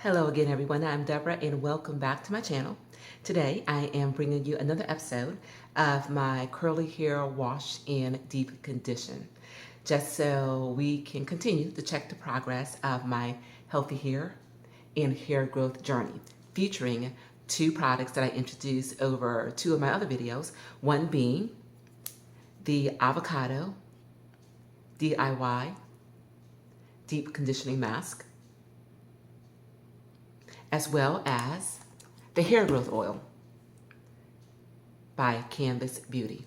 Hello again, everyone. I'm Deborah, and welcome back to my channel. Today, I am bringing you another episode of my curly hair wash and deep condition, just so we can continue to check the progress of my healthy hair and hair growth journey, featuring two products that I introduced over two of my other videos, one being the Avocado DIY Deep Conditioning Mask, as well as the hair growth oil by Canvas Beauty.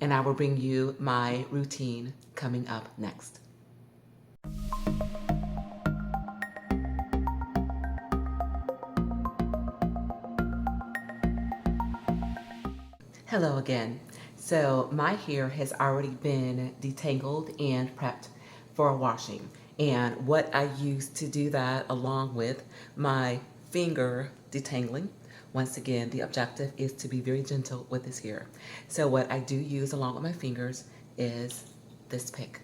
And I will bring you my routine coming up next. Hello again. So my hair has already been detangled and prepped for washing. And what I use to do that, along with my finger detangling, once again, the objective is to be very gentle with this hair. So what I do use along with my fingers is this pick,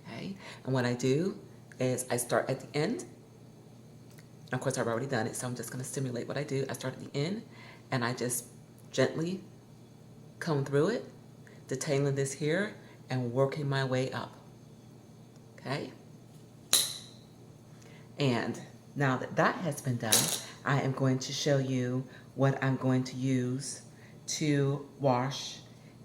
okay? And what I do is I start at the end. Of course, I've already done it, so I'm just gonna simulate what I do. I start at the end, and I just gently comb through it, detangling this hair, and working my way up, okay? And now that that has been done, I am going to show you what I'm going to use to wash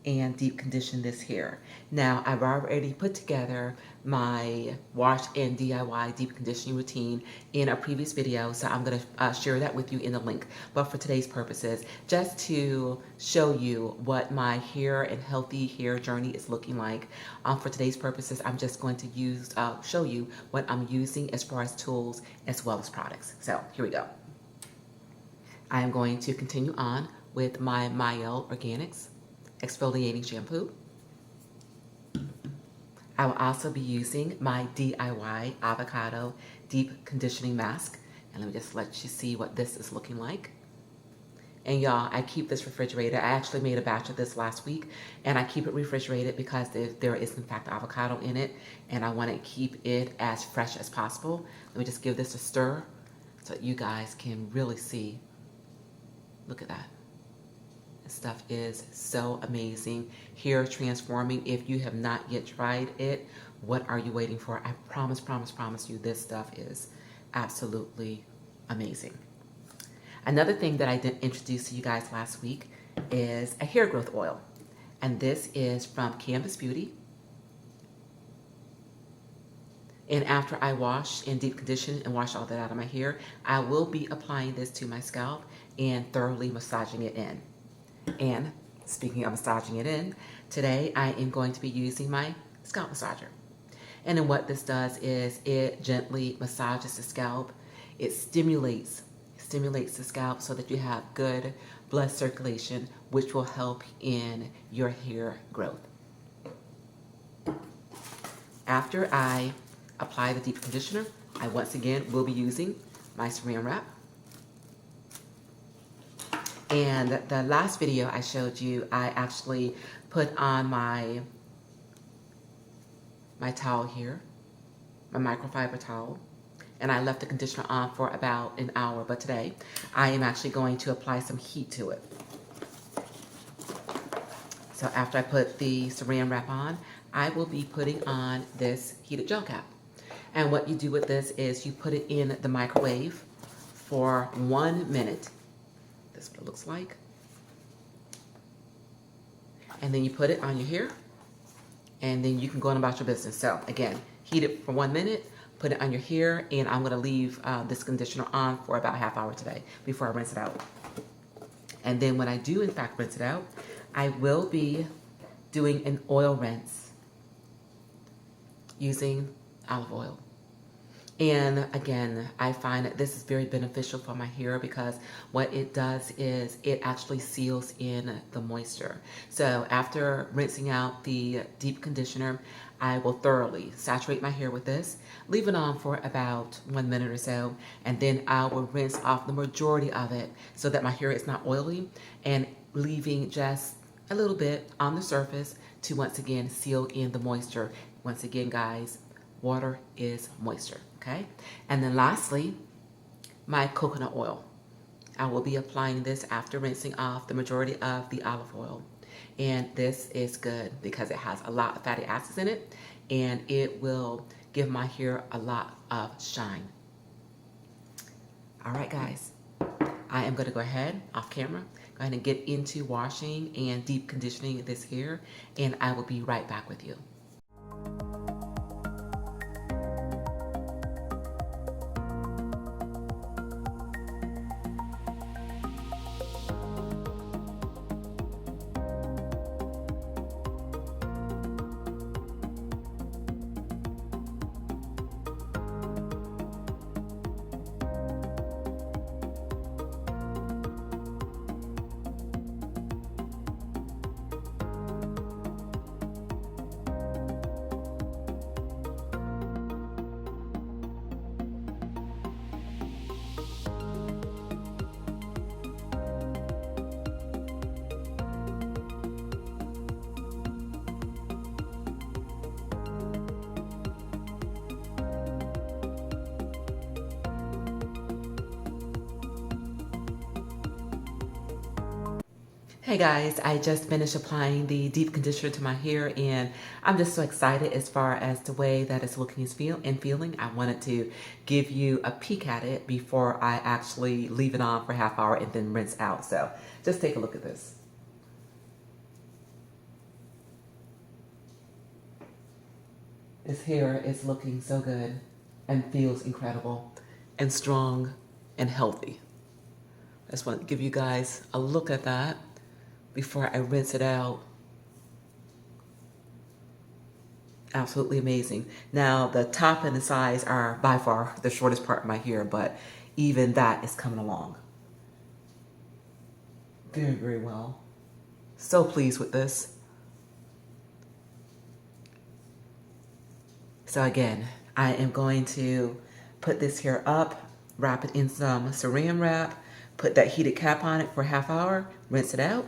and deep condition this hair. Now, I've already put together my wash and DIY deep conditioning routine in a previous video, so I'm going to share that with you in the link. But for today's purposes, just to show you what my hair and healthy hair journey is looking like, for today's purposes, I'm just going to show you what I'm using as far as tools as well as products. So here we go. I am going to continue on with my Mielle Organics exfoliating shampoo. I will also be using my DIY Avocado Deep Conditioning Mask. And let me just let you see what this is looking like. And y'all, I keep this refrigerated. I actually made a batch of this last week, and I keep it refrigerated because there is in fact avocado in it, and I want to keep it as fresh as possible. Let me just give this a stir so that you guys can really see. Look at that. This stuff is so amazing. Hair transforming. If you have not yet tried it, what are you waiting for? I promise you this stuff is absolutely amazing. Another thing that I didn't introduce to you guys last week is a hair growth oil. And this is from Canvas Beauty. And after I wash and deep condition and wash all that out of my hair, I will be applying this to my scalp and thoroughly massaging it in. And speaking of massaging it in, today I am going to be using my scalp massager. And then what this does is it gently massages the scalp. It stimulates the scalp so that you have good blood circulation, which will help in your hair growth. After I apply the deep conditioner, I once again will be using my Serum wrap. And the last video I showed you, I actually put on my towel here, my microfiber towel, and I left the conditioner on for about an hour. But today, I am actually going to apply some heat to it. So after I put the Saran wrap on, I will be putting on this heated gel cap. And what you do with this is you put it in the microwave for 1 minute. That's what it looks like. And then you put it on your hair, and then you can go on about your business. So again, heat it for 1 minute, put it on your hair, and I'm gonna leave this conditioner on for about a half hour today before I rinse it out. And then when I do in fact rinse it out, I will be doing an oil rinse using olive oil. And again, I find that this is very beneficial for my hair because what it does is it actually seals in the moisture. So after rinsing out the deep conditioner, I will thoroughly saturate my hair with this, leave it on for about 1 minute or so, and then I will rinse off the majority of it so that my hair is not oily, and leaving just a little bit on the surface to once again seal in the moisture. Once again, guys, water is moisture. Okay. Okay, and then lastly, my coconut oil. I will be applying this after rinsing off the majority of the olive oil. And this is good because it has a lot of fatty acids in it, and it will give my hair a lot of shine. All right, guys, I am gonna go ahead, off camera, go ahead and get into washing and deep conditioning this hair, and I will be right back with you. Hey guys, I just finished applying the deep conditioner to my hair, and I'm just so excited as far as the way that it's looking and feeling. I wanted to give you a peek at it before I actually leave it on for a half hour and then rinse out. So just take a look at this. This hair is looking so good and feels incredible and strong and healthy. I just wanted to give you guys a look at that before I rinse it out. Absolutely amazing. Now, the top and the sides are by far the shortest part of my hair, but even that is coming along very, very well. So pleased with this. So again, I am going to put this hair up, wrap it in some Serum wrap, put that heated cap on it for a half hour, rinse it out,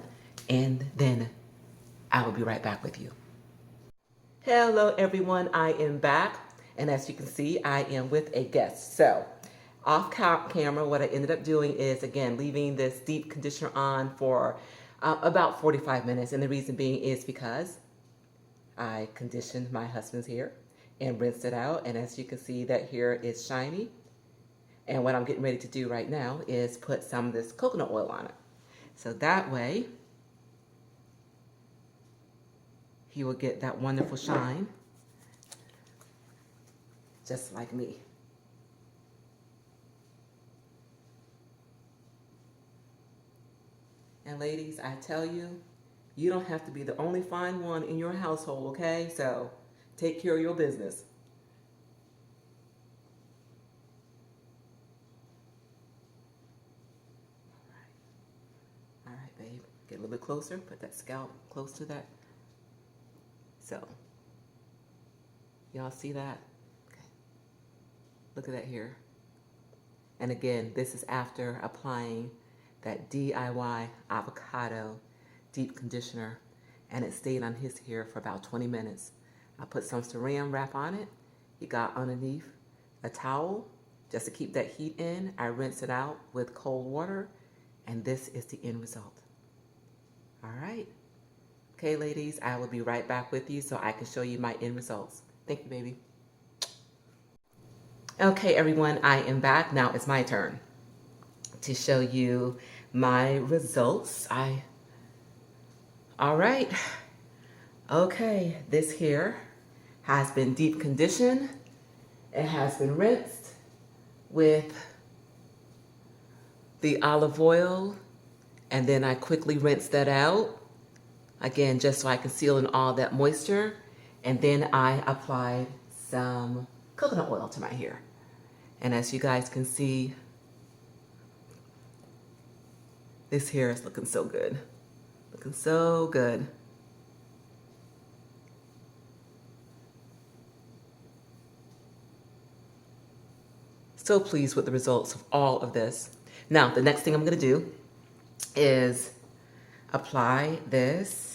and then I will be right back with you. Hello everyone, I am back, and as you can see, I am with a guest. So off camera, what I ended up doing is, again, leaving this deep conditioner on for about 45 minutes, and the reason being is because I conditioned my husband's hair and rinsed it out, and as you can see, that hair is shiny. And what I'm getting ready to do right now is put some of this coconut oil on it. So that way, he will get that wonderful shine, just like me. And ladies, I tell you, you don't have to be the only fine one in your household, okay? So take care of your business. All right, babe, get a little bit closer, put that scalp close to that. So, y'all see that? Okay. Look at that here. And again, this is after applying that DIY Avocado Deep Conditioner, and it stayed on his hair for about 20 minutes. I put some Serum wrap on it. He got underneath a towel just to keep that heat in. I rinse it out with cold water, and this is the end result. All right. Okay, ladies, I will be right back with you so I can show you my end results. Thank you, baby. Okay, everyone, I am back. Now it's my turn to show you my results. All right. Okay, this hair has been deep conditioned. It has been rinsed with the olive oil, and then I quickly rinsed that out. Again, just so I can seal in all that moisture. And then I applied some coconut oil to my hair. And as you guys can see, this hair is looking so good. Looking so good. So pleased with the results of all of this. Now, the next thing I'm gonna do is apply this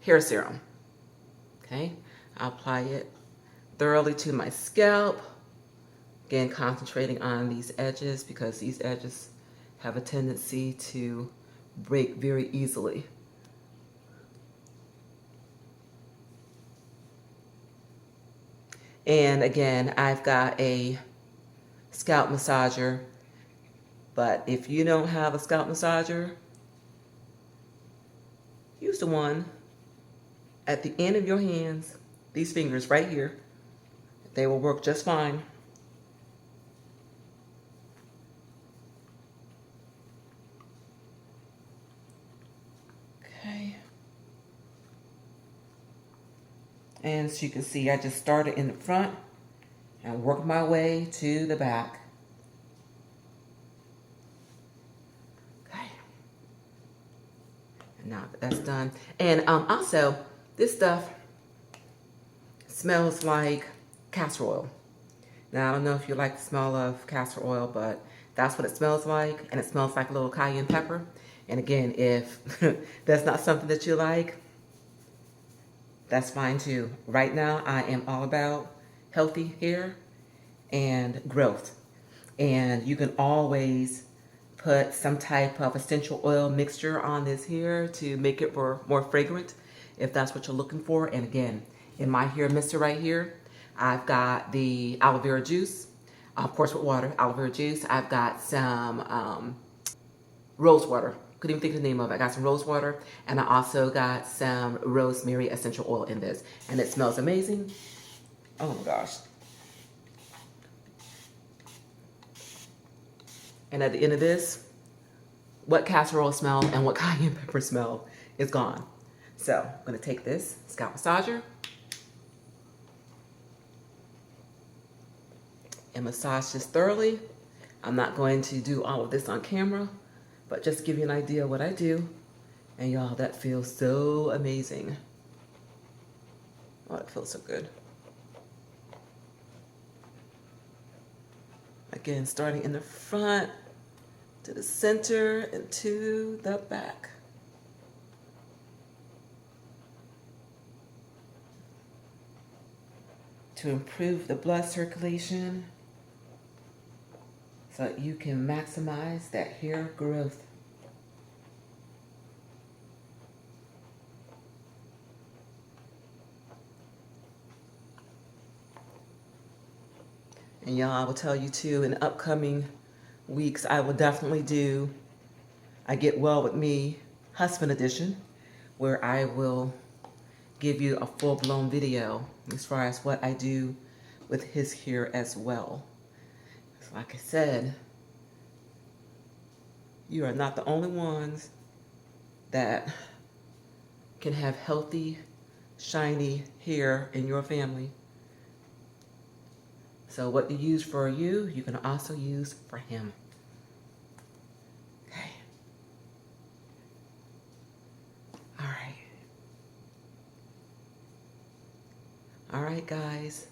hair serum. Okay, I'll apply it thoroughly to my scalp, Again, concentrating on these edges because these edges have a tendency to break very easily. And again, I've got a scalp massager, but if you don't have a scalp massager, use the one at the end of your hands, these fingers right here. They will work just fine. Okay. And as you can see, I just started in the front and worked my way to the back. Okay. And now that that's done. And also, this stuff smells like castor oil. Now, I don't know if you like the smell of castor oil, but that's what it smells like. And it smells like a little cayenne pepper. And again, if that's not something that you like, that's fine too. Right now, I am all about healthy hair and growth. And you can always put some type of essential oil mixture on this hair to make it more fragrant, if that's what you're looking for. And again, in my hair mister right here, I've got the aloe vera juice, of course with water, aloe vera juice. I've got some rose water. Couldn't even think of the name of it. I got some rose water, and I also got some rosemary essential oil in this, and it smells amazing. Oh my gosh. And at the end of this, what castor oil smell and what cayenne pepper smell is gone. So I'm gonna take this scalp massager and massage this thoroughly. I'm not going to do all of this on camera, but just give you an idea of what I do. And y'all, that feels so amazing. Oh, it feels so good. Again, starting in the front, to the center, and to the back. To improve the blood circulation so that you can maximize that hair growth. And y'all, I will tell you too, in upcoming weeks, I will definitely do I Get Well With Me Husband Edition, where I will give you a full-blown video as far as what I do with his hair as well. So like I said, you are not the only ones that can have healthy, shiny hair in your family. So what you use for you, you can also use for him. Okay. All right. All right, guys.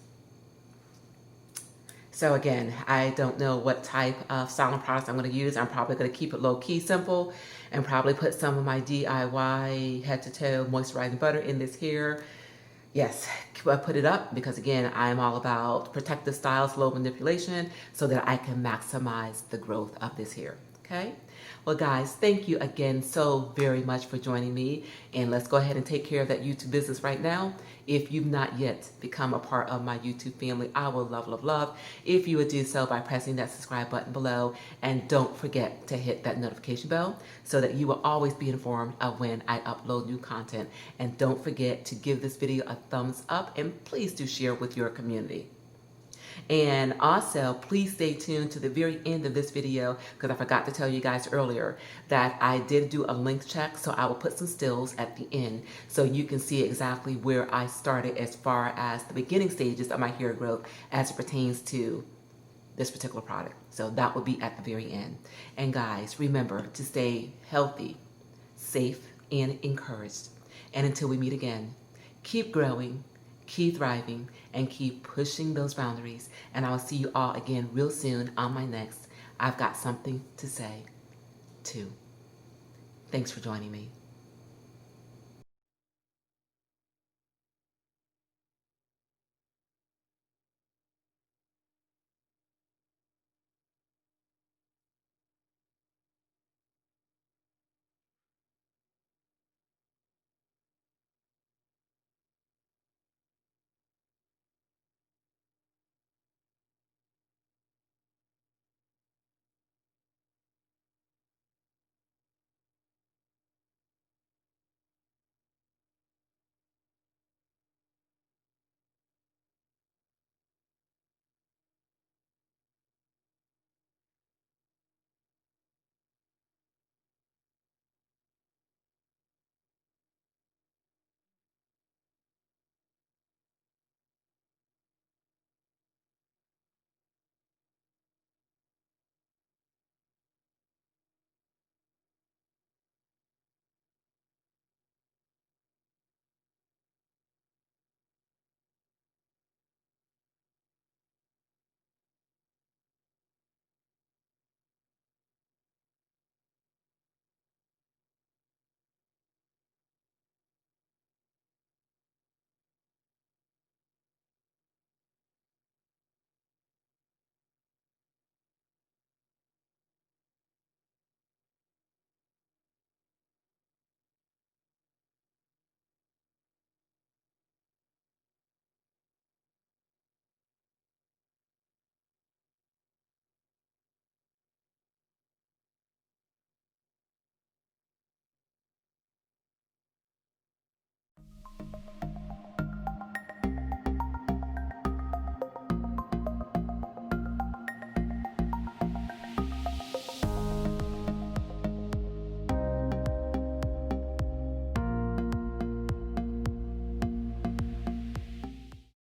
So again, I don't know what type of styling products I'm going to use. I'm probably going to keep it low-key simple and probably put some of my DIY head-to-toe moisturizing butter in this hair. Yes, I put it up because again, I'm all about protective styles, low manipulation, so that I can maximize the growth of this hair. Okay? Well, guys, thank you again so very much for joining me. And let's go ahead and take care of that YouTube business right now. If you've not yet become a part of my YouTube family, I will love, love, love if you would do so by pressing that subscribe button below. And don't forget to hit that notification bell so that you will always be informed of when I upload new content. And don't forget to give this video a thumbs up and please do share with your community. And also, please stay tuned to the very end of this video because I forgot to tell you guys earlier that I did do a length check, so I will put some stills at the end so you can see exactly where I started as far as the beginning stages of my hair growth as it pertains to this particular product. So that will be at the very end. And guys, remember to stay healthy, safe, and encouraged. And until we meet again, keep growing, keep thriving, and keep pushing those boundaries. And I'll see you all again real soon on my next I've Got Something to Say too. Thanks for joining me.